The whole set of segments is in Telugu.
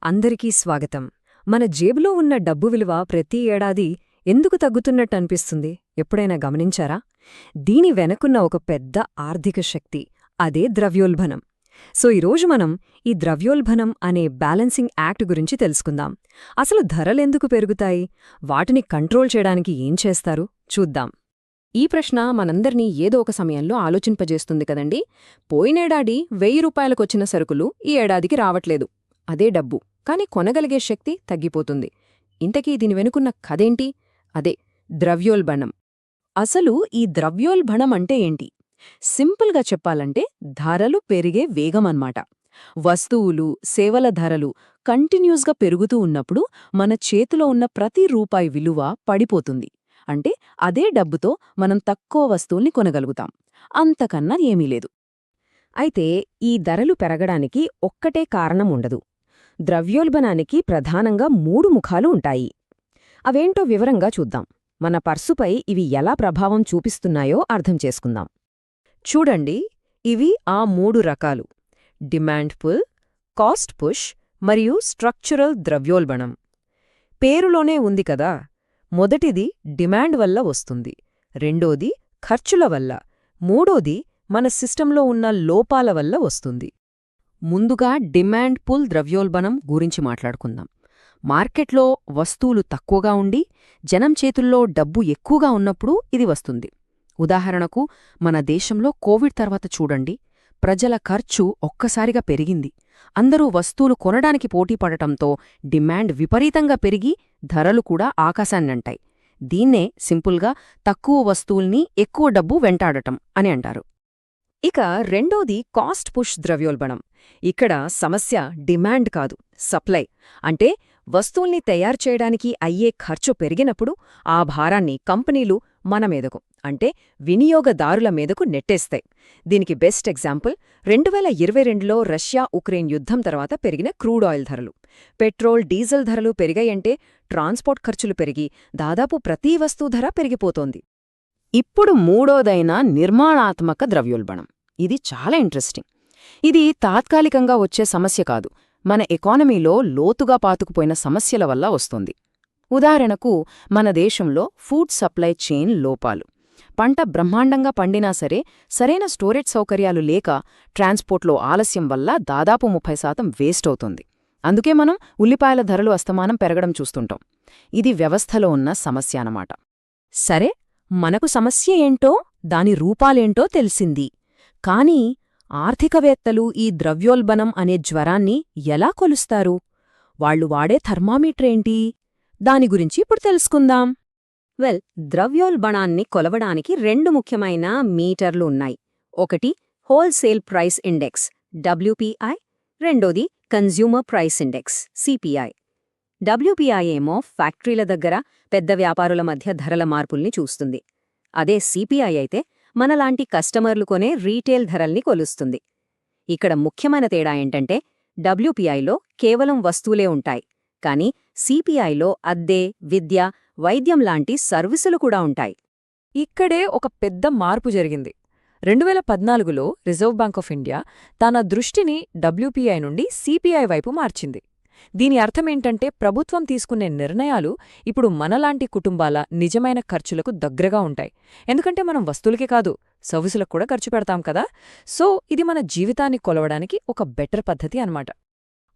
అందరికీ స్వాగతం. మన జేబులో ఉన్న డబ్బు విలువ ప్రతి ఏడాది ఎందుకు తగ్గుతున్నట్టనిపిస్తుంది? ఎప్పుడైనా గమనించారా? దీని వెనకున్న ఒక పెద్ద ఆర్థిక శక్తి, అదే ద్రవ్యోల్బణం. ఈరోజు మనం ఈ ద్రవ్యోల్బణం అనే బ్యాలెన్సింగ్ యాక్ట్ గురించి తెలుసుకుందాం. అసలు ధరలెందుకు పెరుగుతాయి? వాటిని కంట్రోల్ చేయడానికి ఏం చేస్తారు? చూద్దాం. ఈ ప్రశ్న మనందర్నీ ఏదో ఒక సమయంలో ఆలోచింపజేస్తుంది కదండి. పోయినేడాది 1000 రూపాయలకొచ్చిన సరుకులు ఈ ఏడాదికి రావట్లేదు. అదే డబ్బు, కాని కొనగలిగే శక్తి తగ్గిపోతుంది. ఇంతకీ దీని వెనుకున్న కథేంటి? అదే ద్రవ్యోల్బణం. అసలు ఈ ద్రవ్యోల్బణం అంటే ఏంటి? సింపుల్గా చెప్పాలంటే ధరలు పెరిగే వేగమన్మాట. వస్తువులు, సేవల ధరలు కంటిన్యూస్గా పెరుగుతూ ఉన్నప్పుడు మన చేతిలో ఉన్న ప్రతి రూపాయి విలువ పడిపోతుంది. అంటే అదే డబ్బుతో మనం తక్కువ వస్తువుల్ని కొనగలుగుతాం. అంతకన్నా ఏమీ లేదు. అయితే ఈ ధరలు పెరగడానికి ఒక్కటే కారణం ఉండదు. ద్రవ్యోల్బణానికి ప్రధానంగా 3 ముఖాలు ఉంటాయి. అవేంటో వివరంగా చూద్దాం. మన పర్సుపై ఇవి ఎలా ప్రభావం చూపిస్తున్నాయో అర్థం చేసుకుందాం. చూడండి, ఇవి ఆ 3 రకాలు: డిమాండ్ పుల్, కాస్ట్ పుష్ మరియు స్ట్రక్చరల్ ద్రవ్యోల్బణం. పేరులోనే ఉంది కదా. మొదటిది డిమాండ్ వల్ల వస్తుంది, రెండోది ఖర్చుల వల్ల, మూడోది మన సిస్టంలో ఉన్న లోపాల వల్ల వస్తుంది. ముందుగా డిమాండ్ పుల్ ద్రవ్యోల్బణం గురించి మాట్లాడుకుందాం. మార్కెట్లో వస్తువులు తక్కువగా ఉండి జనం చేతుల్లో డబ్బు ఎక్కువగా ఉన్నప్పుడు ఇది వస్తుంది. ఉదాహరణకు, మన దేశంలో కోవిడ్ తర్వాత చూడండి, ప్రజల ఖర్చు ఒక్కసారిగా పెరిగింది. అందరూ వస్తువులు కొనడానికి పోటీపడటంతో డిమాండ్ విపరీతంగా పెరిగి ధరలు కూడా ఆకాశాన్నంటాయి. దీన్నే సింపుల్గా తక్కువ వస్తువుల్ని ఎక్కువ డబ్బు వెంటాడటం అని అంటారు. ఇక రెండోది కాస్ట్ పుష్ ద్రవ్యోల్బణం. ఇక్కడ సమస్య డిమాండ్ కాదు, సప్లై. అంటే వస్తువుల్ని తయారు చేయడానికి అయ్యే ఖర్చు పెరిగినప్పుడు ఆ భారాన్ని కంపెనీలు మన మీదకు, అంటే వినియోగదారుల మీదకు నెట్టేస్తాయి. దీనికి బెస్ట్ ఎగ్జాంపుల్ 2022లో రష్యా-ఉక్రెయిన్ యుద్ధం తర్వాత పెరిగిన క్రూడ్ ఆయిల్ ధరలు. పెట్రోల్, డీజిల్ ధరలు పెరిగాయంటే ట్రాన్స్పోర్ట్ ఖర్చులు పెరిగి దాదాపు ప్రతి వస్తువు ధర పెరిగిపోతోంది. ఇప్పుడు మూడోదైన నిర్మాణాత్మక ద్రవ్యోల్బణం. ఇది చాలా ఇంట్రెస్టింగ్. ఇది తాత్కాలికంగా వచ్చే సమస్య కాదు, మన ఎకానమీలో లోతుగా పాతుకుపోయిన సమస్యల వల్ల వస్తుంది. ఉదాహరణకు, మన దేశంలో ఫుడ్ సప్లై చైన్ లోపాలు. పంట బ్రహ్మాండంగా పండినా సరే సరైన స్టోరేజ్ సౌకర్యాలు లేక ట్రాన్స్పోర్ట్లో ఆలస్యం వల్ల దాదాపు 30% వేస్ట్ అవుతుంది. అందుకే మనం ఉల్లిపాయల ధరలు అస్తమానం పెరగడం చూస్తుంటాం. ఇది వ్యవస్థలో ఉన్న సమస్య అన్నమాట. సరే, మనకు సమస్య ఏంటో, దాని రూపాలేంటో తెలిసింది. కాని ఆర్థికవేత్తలు ఈ ద్రవ్యోల్బణం అనే జ్వరాన్ని ఎలా కొలుస్తారు? వాళ్లు వాడే థర్మామీటరేంటి? దాని గురించి ఇప్పుడు తెలుసుకుందాం. ద్రవ్యోల్బణాన్ని కొలవడానికి 2 ముఖ్యమైన మీటర్లు ఉన్నాయి. ఒకటి హోల్సేల్ ప్రైస్ ఇండెక్స్ WPI, రెండోది consumer price index CPI. WPI ఏమో ఫ్యాక్టరీల దగ్గర పెద్ద వ్యాపారుల మధ్య ధరల మార్పుల్ని చూస్తుంది. అదే CPI అయితే మనలాంటి కస్టమర్లు కొనే రీటేల్ ధరల్ని కొలుస్తుంది. ఇక్కడ ముఖ్యమైన తేడా ఏంటంటే, WPIలో కేవలం వస్తువులే ఉంటాయి, కానీ CPIలో అద్దె, విద్య, వైద్యం లాంటి సర్వీసులు కూడా ఉంటాయి. ఇక్కడే ఒక పెద్ద మార్పు జరిగింది. 2014లో రిజర్వ్ బ్యాంక్ ఆఫ్ ఇండియా తన దృష్టిని WPI నుండి CPI వైపు మార్చింది. దీని అర్థమేంటంటే, ప్రభుత్వం తీసుకునే నిర్ణయాలు ఇప్పుడు మనలాంటి కుటుంబాల నిజమైన ఖర్చులకు దగ్గరగా ఉంటాయి. ఎందుకంటే మనం వస్తువులకే కాదు, సర్వీసులకు కూడా ఖర్చు పెడతాం కదా. ఇది మన జీవితాన్ని కొలవడానికి ఒక బెటర్ పద్ధతి అన్నమాట.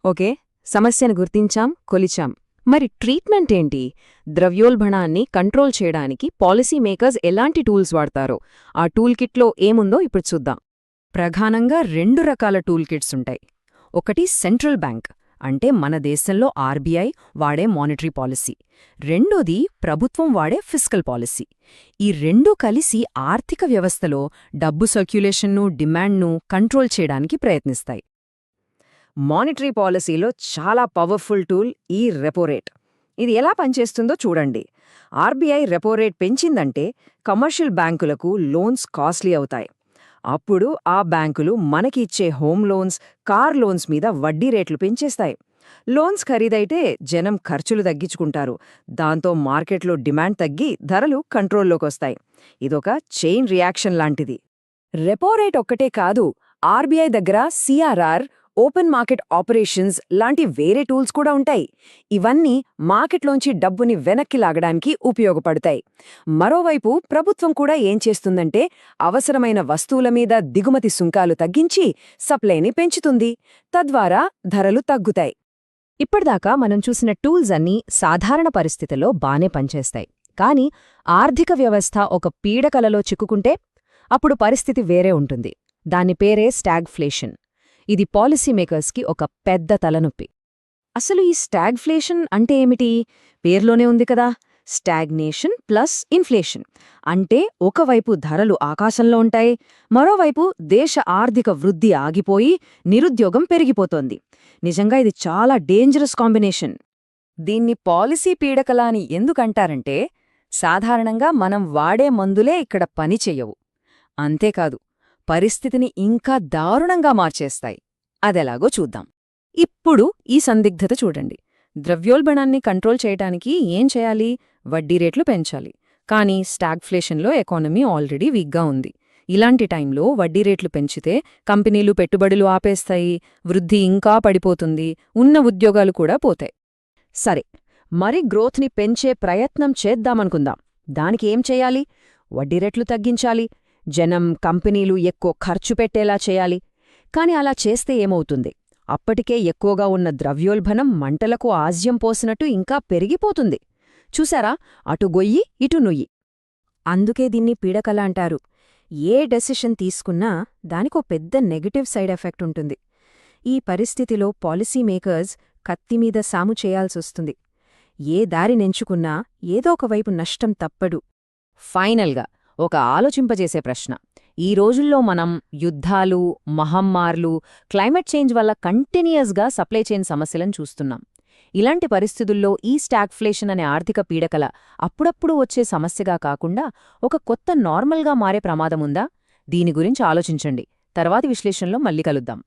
ఓకే, సమస్యను గుర్తించాం, కొలిచాం. మరి ట్రీట్మెంట్ ఏంటి? ద్రవ్యోల్బణాన్ని కంట్రోల్ చేయడానికి పాలసీ మేకర్స్ ఎలాంటి టూల్స్ వాడతారో, ఆ టూల్ కిట్లో ఏముందో ఇప్పుడు చూద్దాం. ప్రధానంగా 2 రకాల టూల్ కిట్స్ ఉంటాయి. ఒకటి సెంట్రల్ బ్యాంక్, అంటే మన దేశంలో RBI వాడే మానిటరీ పాలసీ. రెండోది ప్రభుత్వం వాడే ఫిస్కల్ పాలసీ. ఈ 2 కలిసి ఆర్థిక వ్యవస్థలో డబ్బు సర్క్యులేషన్ను, డిమాండ్ను కంట్రోల్ చేయడానికి ప్రయత్నిస్తాయి. మానిటరీ పాలసీలో చాలా పవర్ఫుల్ టూల్ ఈ రెపో రేట్. ఇది ఎలా పనిచేస్తుందో చూడండి. RBI రెపో రేట్ పెంచిందంటే కమర్షియల్ బ్యాంకులకు లోన్స్ కాస్ట్లీ అవుతాయి. అప్పుడు ఆ బ్యాంకులు మనకి ఇచ్చే హోమ్ లోన్స్, కార్ లోన్స్ మీద వడ్డీ రేట్లు పెంచేస్తాయి. లోన్స్ ఖరీదైతే జనం ఖర్చులు తగ్గించుకుంటారు. దాంతో మార్కెట్లో డిమాండ్ తగ్గి ధరలు కంట్రోల్లోకొస్తాయి. ఇదొక చైన్ రియాక్షన్ లాంటిది. రెపో రేట్ ఒక్కటే కాదు, ఆర్బీఐ దగ్గర CRR ఓపెన్ మార్కెట్ ఆపరేషన్స్ లాంటి వేరే టూల్స్ కూడా ఉంటాయి. ఇవన్నీ మార్కెట్లోంచి డబ్బుని వెనక్కి లాగడానికి ఉపయోగపడతాయి. మరోవైపు ప్రభుత్వం కూడా ఏం చేస్తుందంటే అవసరమైన వస్తువుల మీద దిగుమతి సుంకాలు తగ్గించి సప్లైని పెంచుతుంది. తద్వారా ధరలు తగ్గుతాయి. ఇప్పటిదాకా మనం చూసిన టూల్స్ అన్నీ సాధారణ పరిస్థితుల్లో బానే పనిచేస్తాయి. కానీ ఆర్థిక వ్యవస్థ ఒక పీడకలలో చిక్కుకుంటే అప్పుడు పరిస్థితి వేరే ఉంటుంది. దాని పేరే స్టాగ్ఫ్లేషన్. ఇది పాలసీ మేకర్స్కి ఒక పెద్ద తలనొప్పి. అసలు ఈ స్టాగ్ఫ్లేషన్ అంటే ఏమిటి? పేర్లోనే ఉంది కదా, స్టాగ్నేషన్ ప్లస్ ఇన్ఫ్లేషన్. అంటే ఒకవైపు ధరలు ఆకాశంలో ఉంటాయి, మరోవైపు దేశ ఆర్థిక వృద్ధి ఆగిపోయి నిరుద్యోగం పెరిగిపోతోంది. నిజంగా ఇది చాలా డేంజరస్ కాంబినేషన్. దీన్ని పాలసీ పీడకల అని ఎందుకంటారంటే సాధారణంగా మనం వాడే మందులే ఇక్కడ పనిచెయ్యవు. అంతేకాదు, పరిస్థితిని ఇంకా దారుణంగా మార్చేస్తాయి. అదెలాగో చూద్దాం. ఇప్పుడు ఈ సందిగ్ధత చూడండి. ద్రవ్యోల్బణాన్ని కంట్రోల్ చేయటానికి ఏం చేయాలి? వడ్డీ రేట్లు పెంచాలి. కానీ స్టాగ్ఫ్లేషన్లో ఎకానమీ ఆల్రెడీ వీక్గా ఉంది. ఇలాంటి టైంలో వడ్డీ రేట్లు పెంచితే కంపెనీలు పెట్టుబడులు ఆపేస్తాయి, వృద్ధి ఇంకా పడిపోతుంది, ఉన్న ఉద్యోగాలు కూడా పోతాయి. సరే, మరి గ్రోత్ని పెంచే ప్రయత్నం చేద్దామనుకుందాం. దానికి ఏం చేయాలి? వడ్డీ రేట్లు తగ్గించాలి, జనం, కంపెనీలు ఎక్కువ ఖర్చు పెట్టేలా చేయాలి. కాని అలా చేస్తే ఏమవుతుంది? అప్పటికే ఎక్కువగా ఉన్న ద్రవ్యోల్బణం మంటలకు ఆజ్యం పోసినట్టు ఇంకా పెరిగిపోతుంది. చూసారా, అటు గొయ్యి ఇటు నుయ్యి. అందుకే దీన్ని పీడకల అంటారు. ఏ డెసిషన్ తీసుకున్నా దానికో పెద్ద నెగటివ్ సైడ్ ఎఫెక్ట్ ఉంటుంది. ఈ పరిస్థితిలో పాలసీ మేకర్స్ కత్తిమీద సాము చేయాల్సొస్తుంది. ఏ దారినెంచుకున్నా ఏదో ఒకవైపు నష్టం తప్పడు. ఫైనల్గా ఒక ఆలోచింపజేసే ప్రశ్న. ఈ రోజుల్లో మనం యుద్ధాలు, మహమ్మార్లు, క్లైమేట్ చేంజ్ వల్ల కంటిన్యూయస్గా సప్లై చైన్ సమస్యలను చూస్తున్నాం. ఇలాంటి పరిస్థితుల్లో ఈ స్టాగ్ఫ్లేషన్ అనే ఆర్థిక పీడకల అప్పుడప్పుడు వచ్చే సమస్యగా కాకుండా ఒక కొత్త నార్మల్గా మారే ప్రమాదముందా? దీని గురించి ఆలోచించండి. తర్వాతి విశ్లేషణలో మళ్ళీ కలుద్దాం.